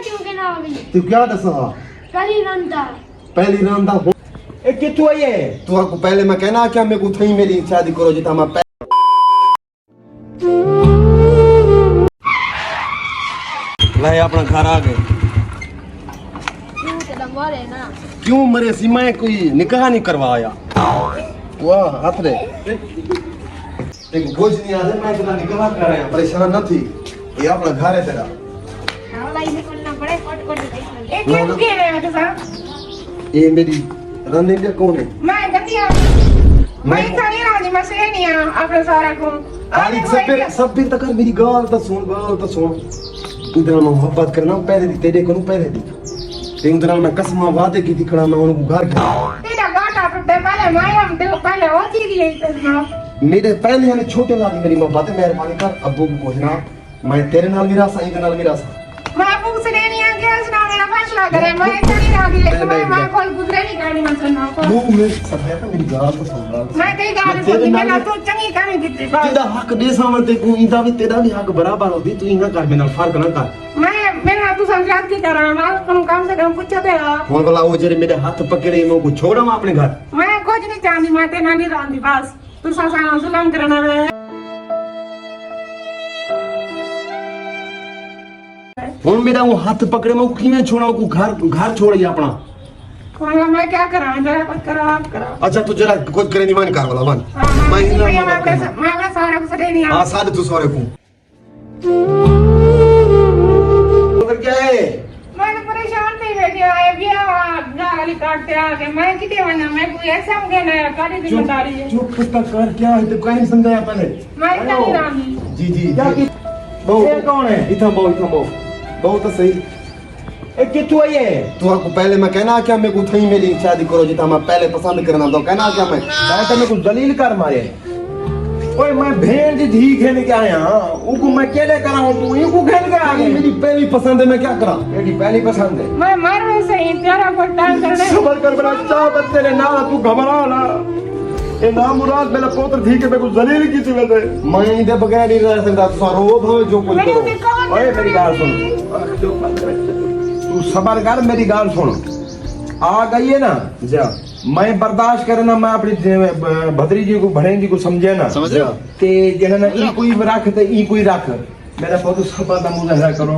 क्यों के ना अभी तू क्या दसा पहली रंदा पहली रांदा हो ए कितु आई है तू आपको पहले मैं कहना क्या मेरे को थई मेरी शादी करो जिता मैं ला अपना घर आ गए क्यों के दमवारे ना क्यों मरे सी मैं कोई निकाह नहीं करवाया वाह हाथ रे एक बोझ नहीं आ मैं तेरा निकाह कर रहा हूं परेशान न थी ये अपना घर है तेरा हां इसे करना पड़े कोट कोट एक क्यों के रहे हो तुम ये मेरी रणनीति कौन है मैं गतिया मैं सारी रानी में से नहीं आ अपने सारा को खाली सब भी तक मेरी गाल तो सुन इधर मैं मोहब्बत करना पहले दी तेरे को पहले दी ते उधर मैं कसम वादे की दिखना मैं उनको घर गया तेरा गाटा टूटे पहले मैं हम ते पहले होती गई इतना मेरे पहले यानी छोटे वाली मेरी मोहब्बत है मेहरबानी कर अब्बू को पूछना मैं तेरे नाल मेरा सा इधर नाल मेरा सा मैं पूछ रही नहीं आ गया उसने मेरा फैसला करे मैं तेरी रानी ले मैं कोई गुजरे नहीं करनी मैं सुनना को मुंह में सब है मेरी गाल तो सुन रहा मैं तेरी गाल सुन मैं ना तो चंगी कहानी दी तेरा हक दे सामने को इंदा भी तेरा भी हक बराबर होती तू इना कर मेरा फर्क ना कर मैं मेरा तू समझा के कर रहा मैं तुम कम से कम पूछते रहा फोन वाला वो जरे मेरे हाथ पकड़े मैं को छोड़ा मैं अपने घर मैं कुछ नहीं चाहती मैं तेरा नहीं रानी बस तू सासा जुल्म करना है फोन मेरा वो हाथ पकड़े मैं किवें छोड़ा को घर छोड़ी अपना कहूंगा मैं क्या करा जरा कुछ करा आप करा अच्छा तू जरा कुछ करे नहीं मान कर वाला मान मैं अपना सारा कुछ नहीं हां सारे तू सारे को उधर क्या है मैं तो परेशान थी बैठी आए भी गाली काटते आके मैं कितने बना मैं कोई ऐसा मुझे ना काटी जिम्मेदारी है चुप तक कर क्या है तो कहीं समझाया पहले मैं नहीं रानी जी क्या की बहु ये कौन है इतना बहु बहुत तो सही ए कितु आई है तू आपको पहले मैं कहना क्या मेरे को थई मेरी शादी करो जिता मैं पहले पसंद करना तो कहना क्या मैं मैं कुछ दलील कर मारे ओए मैं भेड़ दी धी खेल के आया उनको मैं केले करा हूं तू इनको खेल के आ ये गई मेरी पहली पसंद है मैं क्या करा मेरी पहली पसंद है मैं मर में सही तेरा कोई टाइम करने सबर कर मेरा चाह बच्चे ने ना तू घबरा ना ए ना मुराद मेरा पुत्र थी के मैं कुछ दलील की थी वैसे मैं इधर बगैर नहीं रह सकता तू रो भावे जो कुछ मेरी करो उम्मीद कौन ओए मेरी गाल सुन तू सबर कर मेरी गाल सुन आ गई है ना जा मैं बर्दाश्त करे ना मैं अपनी भद्री जी को भड़े जी को समझे ना समझ रहा ते जने ना ई कोई रख ते ई कोई रख मेरा बहुत सबर दा मुजाहरा करो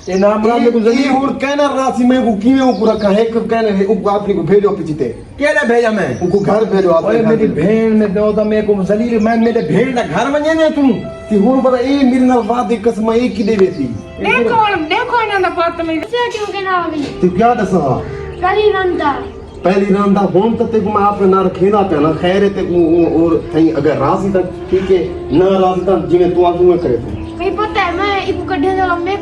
ए ना मुराद में कुछ ये और कहना राशि में को किवे को रखा है कब कहने है उनको आपने को भेजो पीछे केले भेजा मैं उनको घर भेजो आप ओए मेरी भेड़ में दो तो मैं को जलील मैं मेरे भेड़ का घर बने ने तू ती हुन बड़ा ए मेरे नाल वादे कसम एक की देवे थी देखो ना तो बात में से क्यों के ना अभी तू क्या दसा पहली रंदा पहली रांदा होन तो ते को मैं आपने ना रखेदा पे ना खैर है ते को और थई अगर राशि तक ठीक है ना राशि तक जिवे तू आगू में करे तू मैं पता है मैं इब कढ़े ना मैं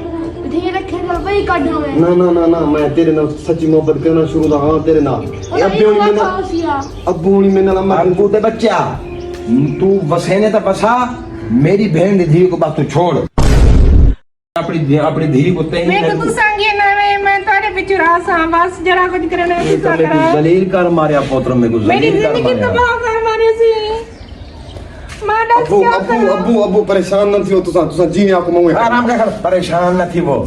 धीरे रखे ना वही काढो मैं ना मैं तेरे नाल सच्ची मोहब्बत करना शुरू दा हां तेरे नाल अब्बे होनी में ना अब्बू होनी में ना मैं अंकु ते बच्चा तू वसेने तो बसा मेरी बहन दी धी को बात तू छोड़ अपनी धी को ते मैं तो तू संगे ना मैं तोरे पीछे रासा बस जरा कुछ करना ये तो मैं कुछ दलील कर मारिया पुत्र में कुछ मेरी दलील कर जिंदगी मारिया तबाह कर मारे सी माडा अब्बू परेशान न थियो तुसा जी आपको मैं आराम कर परेशान न थी वो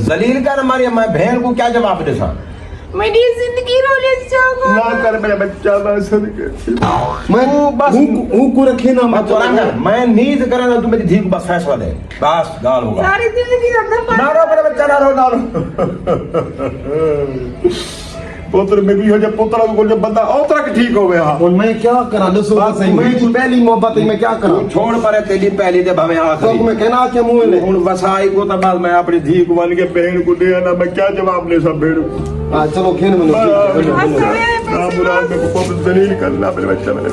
दलील कर मारिया मैं बहन को क्या जवाब दे सा मेरी जिंदगी रोले जाओ ना कर मेरा बच्चा बस मैं बस हूं को रखे ना मैं तो मैं नींद करे ना तू मेरी धी को बस फैसला दे बस गाल होगा सारी जिंदगी अंदर ना रो मेरा बच्चा ना रो पुत्र में भी हो जब पुत्र को जब बंदा औतरा के ठीक हो गया और मैं क्या करा दसो सही मैं पहली मोहब्बत मैं क्या करा छोड़ परे तेरी पहली दे भावे तो आखिरी मैं कहना क्या मुंह ले हुन वसाई को तो बाद मैं अपनी धी को बन के बहन को दे ना मैं क्या जवाब दे सब भेड़ हां चलो खेल में ना मुराद में को दलील करना मेरे बच्चा मेरे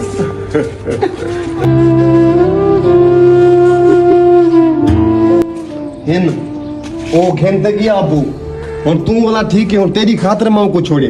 हिन ओ घेन तक गया अबू और तू वाला ठीक है और तेरी खातिर मां को छोड़े